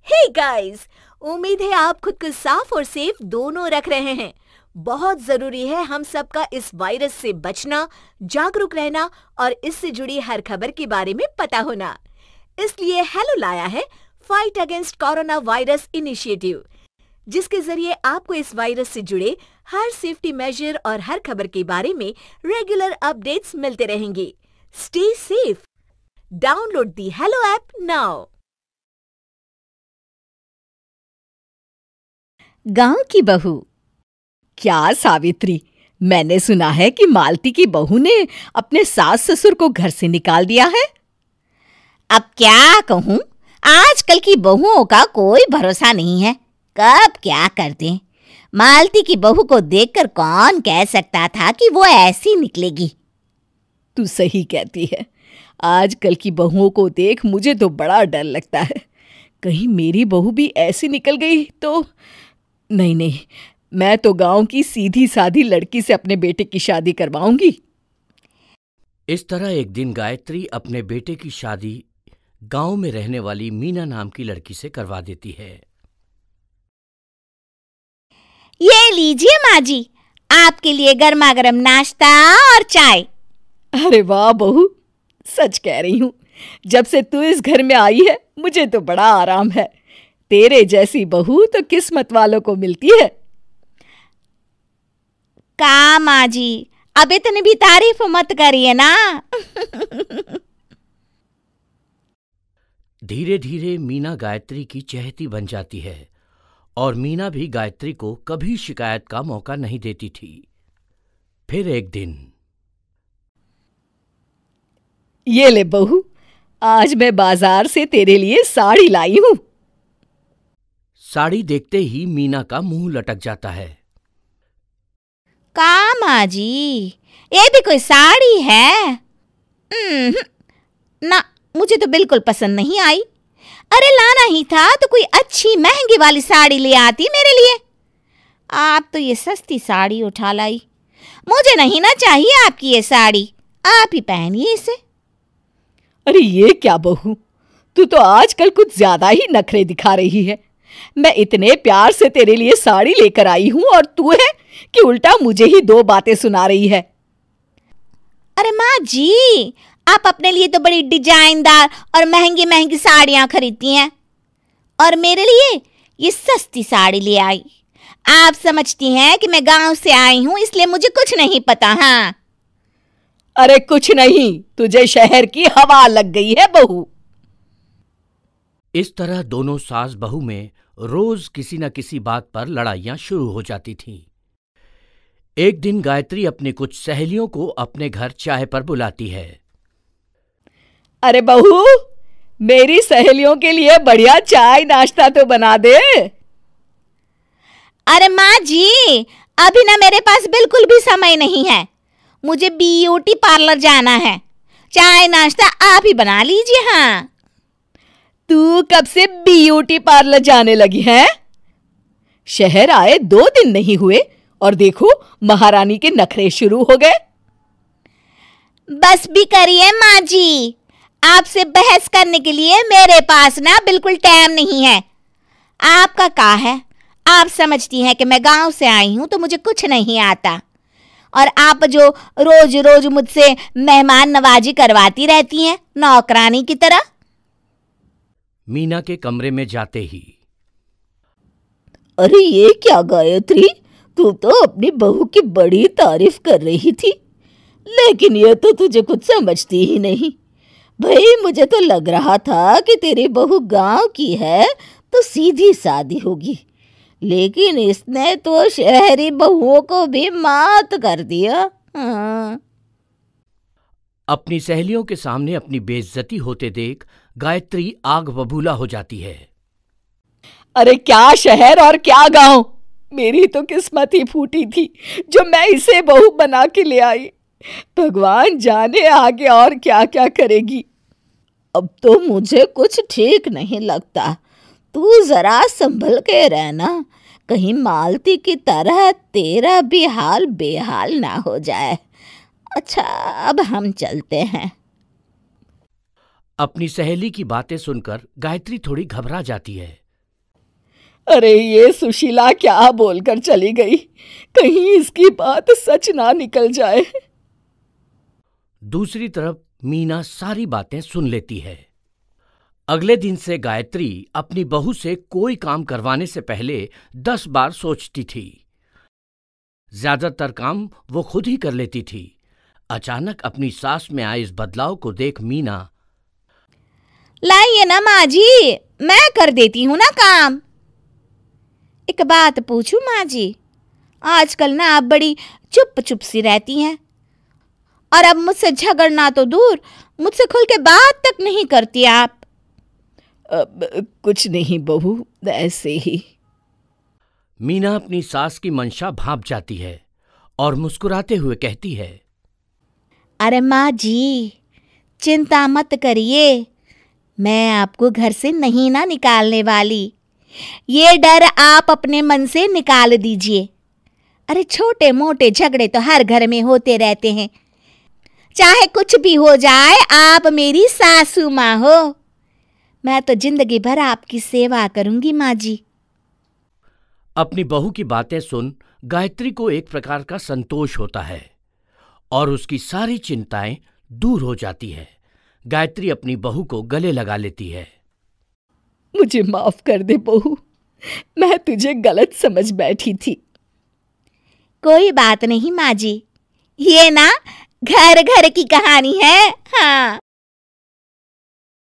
Hey guys, उम्मीद है आप खुद को साफ और सेफ दोनों रख रहे हैं। बहुत जरूरी है हम सबका इस वायरस से बचना, जागरूक रहना और इससे जुड़ी हर खबर के बारे में पता होना। इसलिए हेलो लाया है fight against corona virus initiative, जिसके जरिए आपको इस वायरस से जुड़े हर सेफ्टी मेजर और हर खबर के बारे में रेगुलर अपडेट्स मिलते रहेंगे। Stay safe. Download the hello app now. गांव की बहू। क्या सावित्री, मैंने सुना है कि मालती की बहू ने अपने सास ससुर को घर से निकाल दिया है। अब क्या कहूं, आजकल की बहुओं का कोई भरोसा नहीं है, कब क्या कर दें। मालती की बहू को देखकर कौन कह सकता था कि वो ऐसी निकलेगी। तू सही कहती है, आजकल की बहुओं को देख मुझे तो बड़ा डर लगता है। कहीं मेरी बहू भी ऐसी निकल गई तो। नहीं, मैं तो गांव की सीधी सादी लड़की से अपने बेटे की शादी करवाऊंगी। इस तरह एक दिन गायत्री अपने बेटे की शादी गांव में रहने वाली मीना नाम की लड़की से करवा देती है। ये लीजिए माँ जी, आपके लिए गर्मा गर्म नाश्ता और चाय। अरे वाह बहू, सच कह रही हूँ, जब से तू इस घर में आई है मुझे तो बड़ा आराम है। तेरे जैसी बहू तो किस्मत वालों को मिलती है। का माँ जी, अब इतनी भी तारीफ मत करिए ना। धीरे धीरे मीना गायत्री की चहेती बन जाती है और मीना भी गायत्री को कभी शिकायत का मौका नहीं देती थी। फिर एक दिन, ये ले बहू, आज मैं बाजार से तेरे लिए साड़ी लाई हूं। साड़ी देखते ही मीना का मुंह लटक जाता है। का माँ जी, ये भी कोई साड़ी है? ना, मुझे तो बिल्कुल पसंद नहीं आई। अरे लाना ही था तो कोई अच्छी महंगी वाली साड़ी ले आती मेरे लिए। आप तो ये सस्ती साड़ी उठा लाई। मुझे नहीं ना चाहिए आपकी ये साड़ी, आप ही पहनिए इसे। अरे ये क्या बहू, तू तो आजकल कुछ ज्यादा ही नखरे दिखा रही है। मैं इतने प्यार से तेरे लिए साड़ी लेकर आई हूं और तू है कि उल्टा मुझे ही दो बातें सुना रही है। अरे माँ जी, आप अपने लिए तो बड़ी डिजाइनदार और महंगी महंगी साड़ियां खरीदती हैं और मेरे लिए ये सस्ती साड़ी ले आई। आप समझती हैं कि मैं गांव से आई हूं इसलिए मुझे कुछ नहीं पता। हाँ, अरे कुछ नहीं, तुझे शहर की हवा लग गई है बहू। इस तरह दोनों सास बहू में रोज किसी न किसी बात पर लड़ाइयां शुरू हो जाती थीं। एक दिन गायत्री अपनी कुछ सहेलियों को अपने घर चाय पर बुलाती है। अरे बहू, मेरी सहेलियों के लिए बढ़िया चाय नाश्ता तो बना दे। अरे माँ जी, अभी ना मेरे पास बिल्कुल भी समय नहीं है, मुझे ब्यूटी पार्लर जाना है। चाय नाश्ता आप ही बना लीजिए। हाँ, तू कब से ब्यूटी पार्लर जाने लगी है? शहर आए 2 दिन नहीं हुए और देखो महारानी के नखरे शुरू हो गए। बस भी करिए माँ जी, आपसे बहस करने के लिए मेरे पास ना बिल्कुल टाइम नहीं है। आपका क्या है, आप समझती हैं कि मैं गांव से आई हूं तो मुझे कुछ नहीं आता, और आप जो रोज रोज मुझसे मेहमान नवाजी करवाती रहती हैं नौकरानी की तरह। मीना के कमरे में जाते ही, अरे ये क्या गायत्री, तू तो अपनी बहू की बड़ी तारीफ कर रही थी, लेकिन ये तो तुझे कुछ समझती ही नहीं। भाई मुझे तो लग रहा था कि तेरी बहू गांव की है तो सीधी सादी होगी, लेकिन इसने तो शहरी बहुओं को भी मात कर दिया। हाँ। अपनी सहेलियों के सामने अपनी बेइज्जती होते देख गायत्री आग बबूला हो जाती है। अरे क्या शहर और क्या गांव, मेरी तो किस्मत ही फूटी थी जो मैं इसे बहू बना के ले आई। भगवान जाने आगे और क्या क्या करेगी। अब तो मुझे कुछ ठीक नहीं लगता। तू जरा संभल के रहना, कहीं मालती की तरह तेरा भी हाल बेहाल ना हो जाए। अच्छा, अब हम चलते हैं। अपनी सहेली की बातें सुनकर गायत्री थोड़ी घबरा जाती है। अरे ये सुशीला क्या बोलकर चली गई, कहीं इसकी बात सच ना निकल जाए। दूसरी तरफ मीना सारी बातें सुन लेती है। अगले दिन से गायत्री अपनी बहू से कोई काम करवाने से पहले 10 बार सोचती थी। ज्यादातर काम वो खुद ही कर लेती थी। अचानक अपनी सास में आए इस बदलाव को देख मीना, लाइए ना माँ जी, मैं कर देती हूँ ना काम। एक बात पूछूं माँ जी, आजकल ना आप बड़ी चुप चुप सी रहती हैं और अब मुझसे झगड़ना तो दूर, मुझसे खुल के बात तक नहीं करती आप। कुछ नहीं बहू, ऐसे ही। मीना अपनी सास की मंशा भांप जाती है और मुस्कुराते हुए कहती है, अरे माँ जी, चिंता मत करिए, मैं आपको घर से नहीं ना निकालने वाली। ये डर आप अपने मन से निकाल दीजिए। अरे छोटे मोटे झगड़े तो हर घर में होते रहते हैं, चाहे कुछ भी हो जाए, आप मेरी सासू माँ हो। मैं तो जिंदगी भर आपकी सेवा करूंगी माँ जी। अपनी बहू की बातें सुन गायत्री को एक प्रकार का संतोष होता है और उसकी सारी चिंताएं दूर हो जाती है। गायत्री अपनी बहू को गले लगा लेती है। मुझे माफ कर दे बहू, मैं तुझे गलत समझ बैठी थी। कोई बात नहीं माँ जी, ये ना घर घर की कहानी है। हाँ।